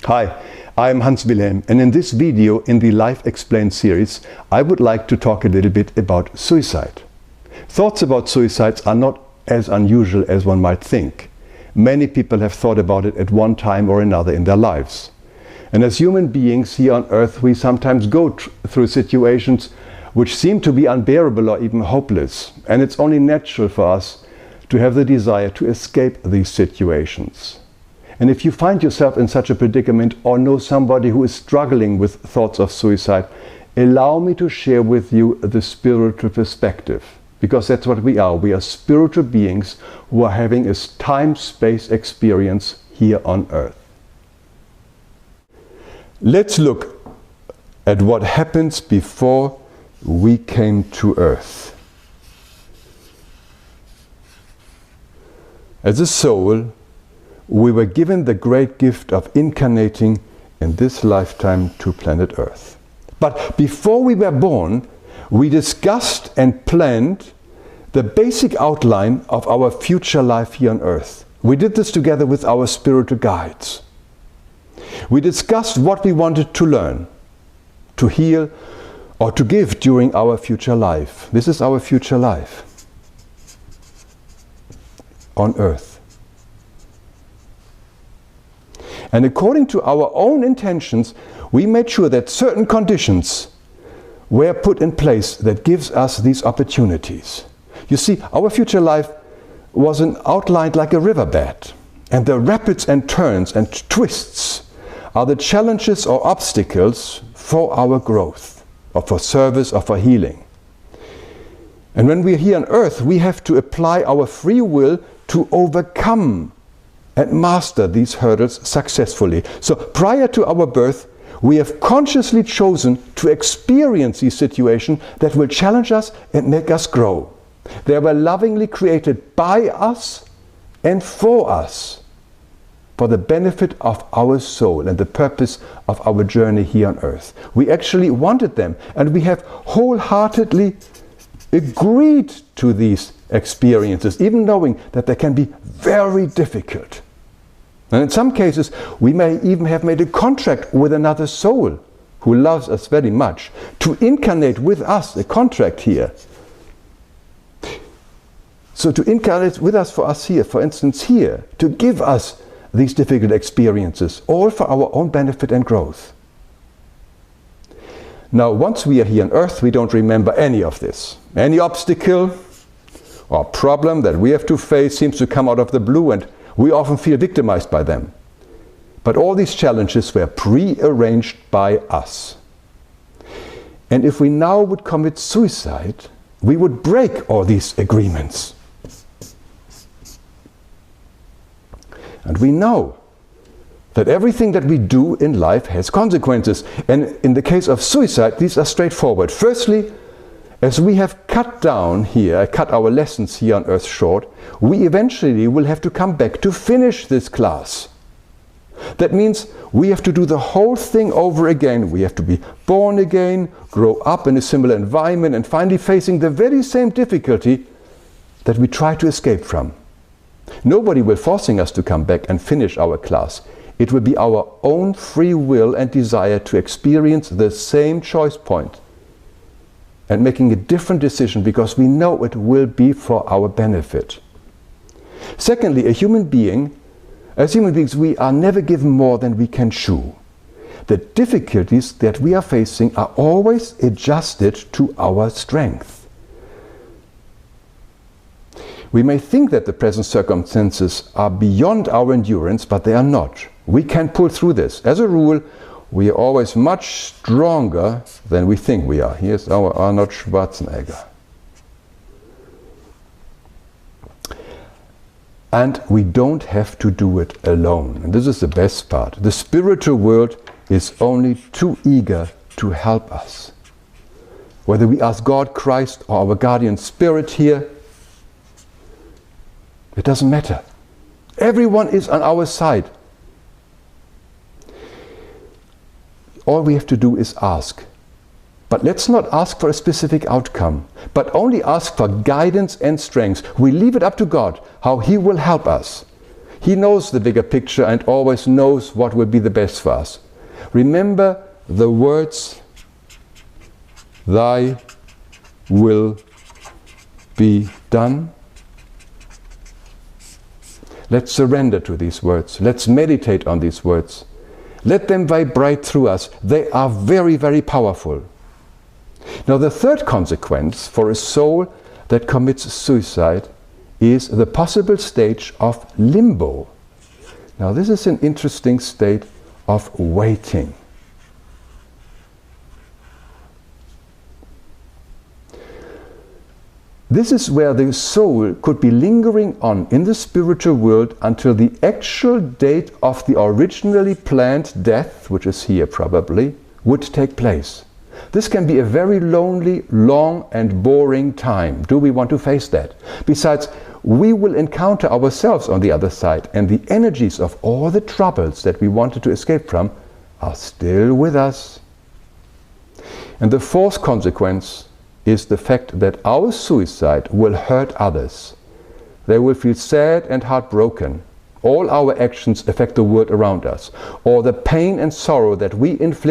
Hi, I'm Hans Wilhelm, and in this video in the Life Explained series I would like to talk a little bit about suicide. Thoughts about suicides are not as unusual as one might think. Many people have thought about it at one time or another in their lives. And as human beings here on earth, we sometimes go through situations which seem to be unbearable or even hopeless, and it's only natural for us to have the desire to escape these situations. And if you find yourself in such a predicament or know somebody who is struggling with thoughts of suicide, allow me to share with you the spiritual perspective. Because that's what we are. We are spiritual beings who are having a time-space experience here on earth. Let's look at what happens before we came to earth. As a soul, we were given the great gift of incarnating in this lifetime to planet Earth. But before we were born, we discussed and planned the basic outline of our future life here on Earth. We did this together with our spiritual guides. We discussed what we wanted to learn, to heal, or to give during our future life. This is our future life on Earth. And according to our own intentions, we made sure that certain conditions were put in place that gives us these opportunities. You see, our future life was outlined like a riverbed, and the rapids and turns and twists are the challenges or obstacles for our growth, or for service, or for healing. And when we're here on earth, we have to apply our free will to overcome and master these hurdles successfully. So prior to our birth, we have consciously chosen to experience these situations that will challenge us and make us grow. They were lovingly created by us and for us, for the benefit of our soul and the purpose of our journey here on earth. We actually wanted them, and we have wholeheartedly agreed to these experiences, even knowing that they can be very difficult. And in some cases, we may even have made a contract with another soul who loves us very much to incarnate with us, a contract here. So to incarnate with us, for us here, for instance here, to give us these difficult experiences, all for our own benefit and growth. Now, once we are here on earth, we don't remember any of this. Any obstacle or problem that we have to face seems to come out of the blue, and we often feel victimized by them. But all these challenges were pre-arranged by us. And if we now would commit suicide, we would break all these agreements. And we know that everything that we do in life has consequences. And in the case of suicide, these are straightforward. Firstly, as we have cut our lessons here on earth short, we eventually will have to come back to finish this class. That means we have to do the whole thing over again. We have to be born again, grow up in a similar environment, and finally facing the very same difficulty that we try to escape from. Nobody will forcing us to come back and finish our class. It will be our own free will and desire to experience the same choice point and making a different decision because we know it will be for our benefit. Secondly, as human beings, we are never given more than we can chew. The difficulties that we are facing are always adjusted to our strength. We may think that the present circumstances are beyond our endurance, but they are not. We can pull through this. As a rule, we are always much stronger than we think we are. Here's our Arnold Schwarzenegger. And we don't have to do it alone. And this is the best part. The spiritual world is only too eager to help us. Whether we ask God, Christ, or our guardian spirit here, it doesn't matter. Everyone is on our side. All we have to do is ask. But let's not ask for a specific outcome, but only ask for guidance and strength. We leave it up to God, how He will help us. He knows the bigger picture and always knows what will be the best for us. Remember the words, "Thy will be done." Let's surrender to these words. Let's meditate on these words. Let them vibrate through us. They are very, very powerful. Now, the third consequence for a soul that commits suicide is the possible stage of limbo. Now, this is an interesting state of waiting. This is where the soul could be lingering on in the spiritual world until the actual date of the originally planned death, which is here probably, would take place. This can be a very lonely, long and boring time. Do we want to face that? Besides, we will encounter ourselves on the other side, and the energies of all the troubles that we wanted to escape from are still with us. And the fourth consequence is the fact that our suicide will hurt others. They will feel sad and heartbroken. All our actions affect the world around us, or the pain and sorrow that we inflict